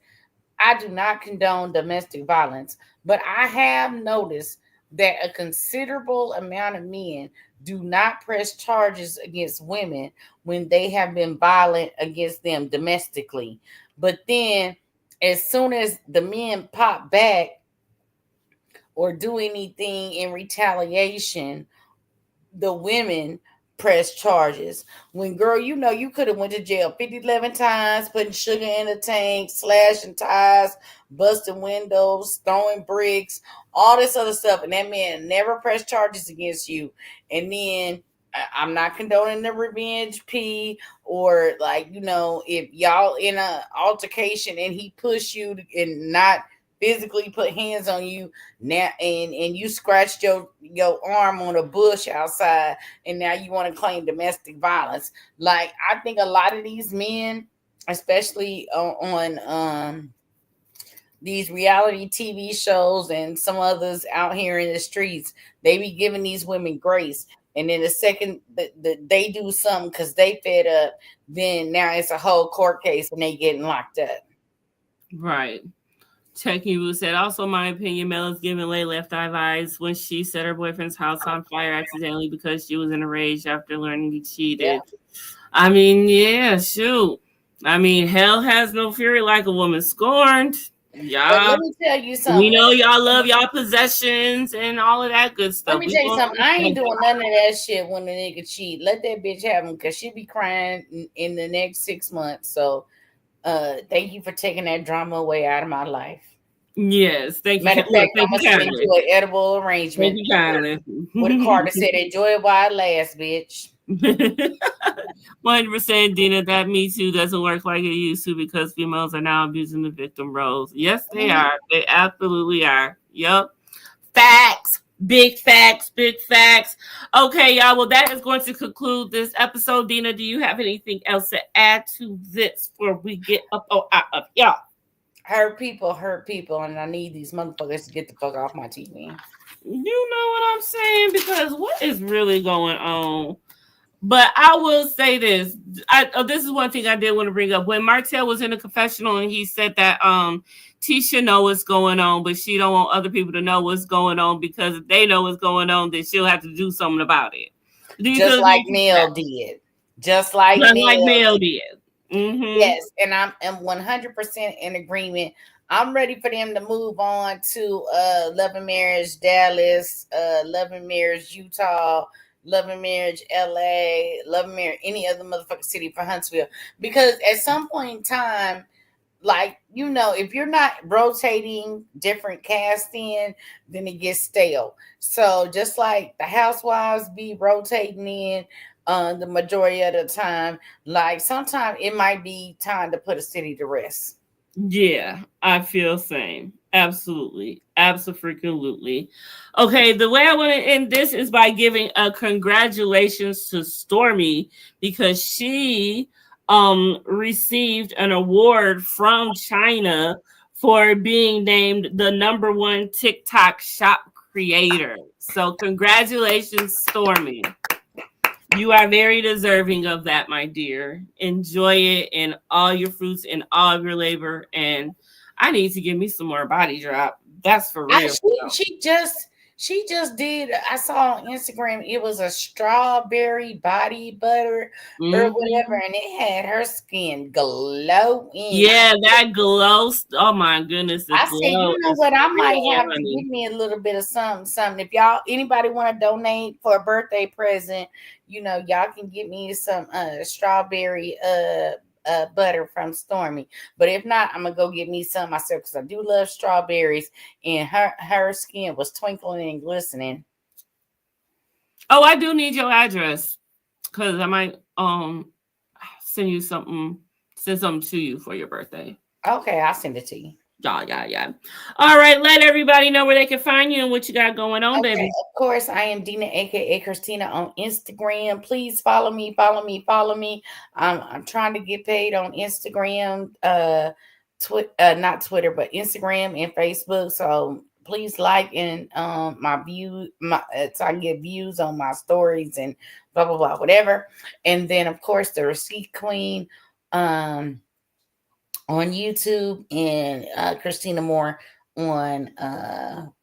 I do not condone domestic violence, but I have noticed that a considerable amount of men do not press charges against women when they have been violent against them domestically. But then as soon as the men pop back or do anything in retaliation, the women press charges. When, girl, you could have went to jail 11 times, putting sugar in the tank, slashing tires, busting windows, throwing bricks, all this other stuff, and that man never pressed charges against you. And then I'm not condoning the revenge P, or if y'all in an altercation and he pushed you and not physically put hands on you now, and you scratched your arm on a bush outside, and now you want to claim domestic violence. Like, I think a lot of these men, especially on these reality TV shows and some others out here in the streets, they be giving these women grace. And then the second that they do something because they fed up, then now it's a whole court case and they getting locked up. Right. Checking you said, also, my opinion, Mel is giving Lay Left Eye vibes when she set her boyfriend's house on fire accidentally because she was in a rage after learning he cheated. Yeah. I mean, yeah, shoot. I mean, hell has no fury like a woman scorned. Y'all, but let me tell you something. We know y'all love y'all possessions and all of that good stuff. Let me tell you something. I ain't doing none of that shit when the nigga cheat. Let that bitch have him, because she be crying in the next 6 months. So thank you for taking that drama away out of my life. Yes, thank you. Matter of fact, I'm gonna send you an edible arrangement. Thank you kindly. What a Carter said, enjoy it while it lasts, bitch. 100%, Dina. That Me Too doesn't work like it used to because females are now abusing the victim roles. Yes, they are. They absolutely are. Yep. Facts. Big facts. Big facts. Okay, y'all. Well, that is going to conclude this episode. Dina, do you have anything else to add to this before we get up out of y'all? hurt people, and I need these motherfuckers to get the fuck off my TV. You know what I'm saying? Because what is really going on? But I will say this. This is one thing I did want to bring up. When Martell was in the confessional and he said that Tisha know what's going on, but she don't want other people to know what's going on, because if they know what's going on, then she'll have to do something about it. Just like Mel did. Just like Mel did. Mm-hmm. Yes, and I'm 100% in agreement. I'm ready for them to move on to Love and Marriage Dallas, Love and Marriage Utah, Love and Marriage LA, Love and Marriage any other motherfucking city for Huntsville. Because at some point in time, like, you know, if you're not rotating different casting, then it gets stale. So just like the Housewives be rotating in the majority of the time, like sometimes it might be time to put a city to rest. Yeah, I feel same. Absolutely. Absolutely. Okay, the way I want to end this is by giving a congratulations to Stormy, because she received an award from China for being named the #1 TikTok shop creator. So congratulations, Stormy. You are very deserving of that, my dear. Enjoy it and all your fruits and all of your labor. And I need to give me some more body drop. That's for real. She just did. I saw on Instagram, it was a strawberry body butter or whatever, and it had her skin glowing. Yeah, that glow. Oh my goodness. I said, you know what? I might have to give me a little bit of something. If anybody want to donate for a birthday present, you know, y'all can get me some strawberry butter from Stormy. But if not, I'm gonna go get me some myself, because I do love strawberries, and her skin was twinkling and glistening. Oh, I do need your address, because I might send something to you for your birthday. Okay, I'll send it to you. Yeah. All right, let everybody know where they can find you and what you got going on, baby. Of course, I am Dina, aka Christina, on Instagram. Please follow me. I'm trying to get paid on Instagram, not Twitter, but Instagram and Facebook. So please like and so I can get views on my stories and blah blah blah, whatever. And then of course the Receipt Queen on YouTube, and Christina Moore on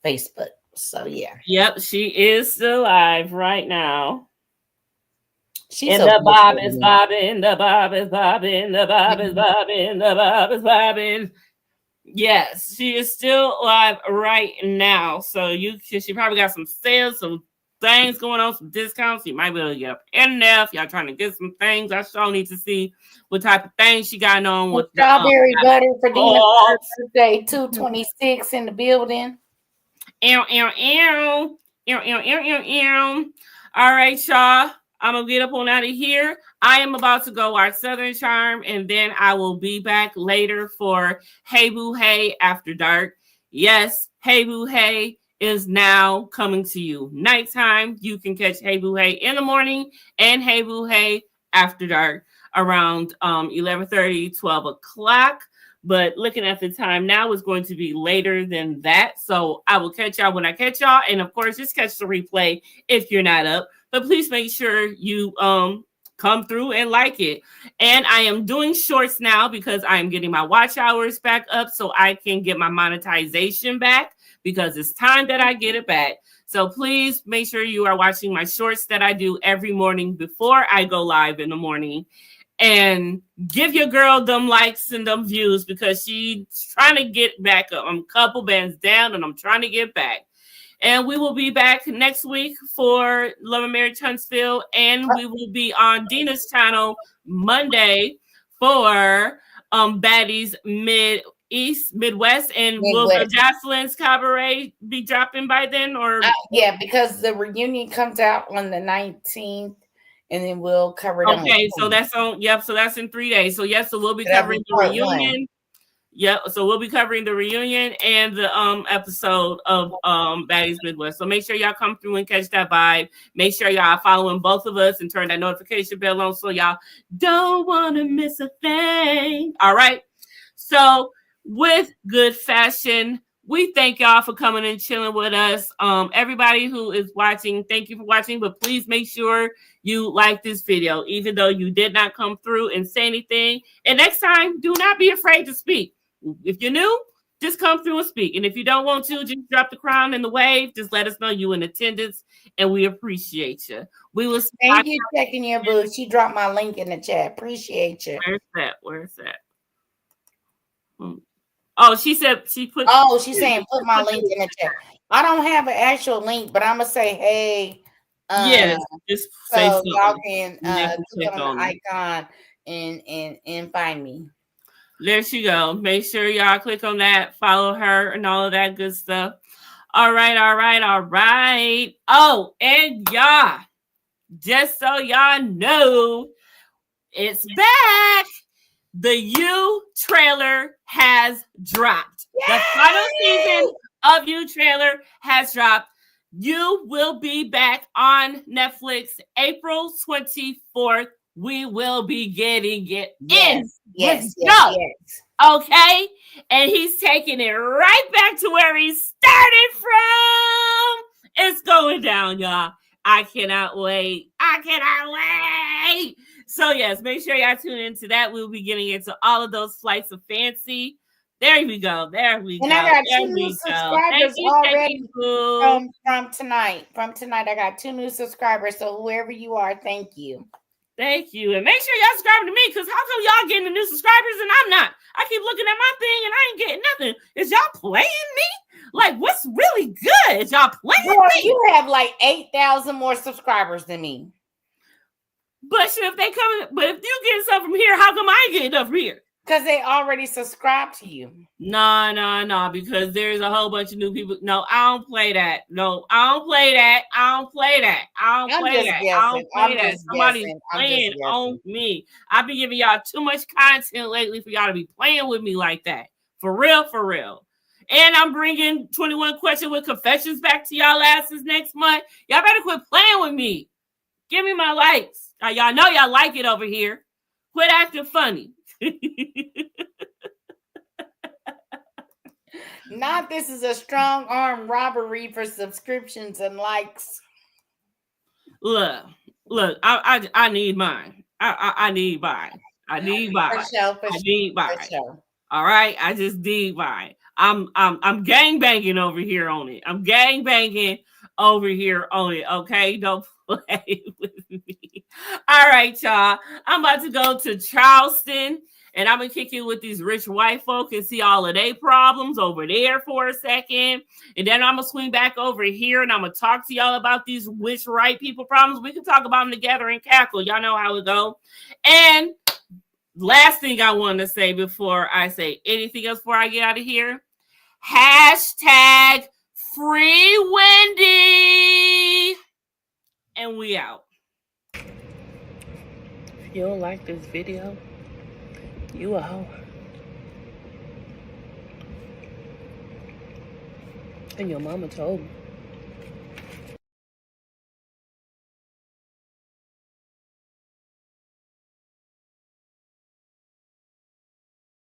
Facebook. So yeah. Yep, she is still live right now. She's the bob is bobbing, the bob is bobbing, the bob is bobbing, the bob is bobbing. Yes, she is still live right now. So she probably got some sales, some things going on, some discounts. You might be able to get up in there if y'all trying to get some things. I sure need to see what type of things she got on with strawberry butter for Dina's birthday. 226 in the building. All right, y'all. I'm gonna get up on out of here. I am about to go watch Southern Charm, and then I will be back later for Hey Boo Hey After Dark. Yes, Hey Boo Hey is now coming to you nighttime. You can catch Hey Boo Hey in the morning and Hey Boo Hey After Dark around 11:30, 12 o'clock. But looking at the time now, is going to be later than that. So I will catch y'all when I catch y'all. And of course, just catch the replay if you're not up. But please make sure you come through and like it. And I am doing shorts now because I am getting my watch hours back up so I can get my monetization back, because it's time that I get it back. So please make sure you are watching my shorts that I do every morning before I go live in the morning. And give your girl them likes and them views, because she's trying to get back up. I'm a couple bands down and I'm trying to get back. And we will be back next week for Love and Marriage Huntsville. And we will be on Dina's channel Monday for Baddies Midwest. And will the Jocelyn's Cabaret be dropping by then? Or yeah, because the reunion comes out on the 19th. And then we'll cover it. Okay, so that's on. Yep, so that's in 3 days. So yes, so we'll be covering the reunion. Yep, so we'll be covering the reunion and the episode of Baddies Midwest. So make sure y'all come through and catch that vibe. Make sure y'all are following both of us and turn that notification bell on so y'all don't want to miss a thing. All right. So with good fashion. We thank y'all for coming and chilling with us. Everybody who is watching, thank you for watching, but please make sure you like this video, even though you did not come through and say anything. And next time, do not be afraid to speak. If you're new, just come through and speak. And if you don't want to, just drop the crown and the wave. Just let us know you in attendance, and we appreciate you. We will. Thank you checking your boo. She dropped my link in the chat. Appreciate you. Where's that? Where's that? Oh, she said she put. Oh, she's saying put my link in the chat. I don't have an actual link, but I'm gonna say hey. Yes, just say so something. y'all can click on the icon and find me. There she go. Make sure y'all click on that, follow her, and all of that good stuff. All right, all right, all right. Oh, and y'all, just so y'all know, it's back. The You trailer has dropped. Yay! The final season of You trailer has dropped. You will be back on Netflix April 24th. We will be getting it in. Yes. Okay? And he's taking it right back to where he started from. It's going down, y'all. I cannot wait. So, yes, make sure y'all tune into that. We'll be getting into all of those flights of fancy. There we go. And I got 2 new subscribers already from tonight. I got 2 new subscribers. So, whoever you are, thank you. Thank you. And make sure y'all subscribe to me, because how come y'all getting the new subscribers and I'm not? I keep looking at my thing and I ain't getting nothing. Is y'all playing me? Like, what's really good? Is y'all playing me? You have like 8,000 more subscribers than me. But if they come, but if you get something from here, how come I ain't getting up from here? Because they already subscribed to you. No, because there's a whole bunch of new people. No, I don't play that. I don't play that. Somebody's playing on me. I've been giving y'all too much content lately for y'all to be playing with me like that. For real. And I'm bringing 21 Questions with Confessions back to y'all asses next month. Y'all better quit playing with me. Give me my likes. Y'all know y'all like it over here. Quit acting funny. Not this is a strong arm robbery for subscriptions and likes. Look, I need mine. I need mine. I need mine. For sure. All right, I just need mine. I'm gang banging over here on it. Okay, don't play with me. All right, y'all. I'm about to go to Charleston, and I'm gonna kick it with these rich white folk and see all of their problems over there for a second, and then I'm gonna swing back over here and I'm gonna talk to y'all about these rich white people problems. We can talk about them together and cackle. Y'all know how it go. And last thing I want to say before I say anything else before I get out of here, hashtag Free Wendy, and we out. If you don't like this video, you a hoe. And your mama told me.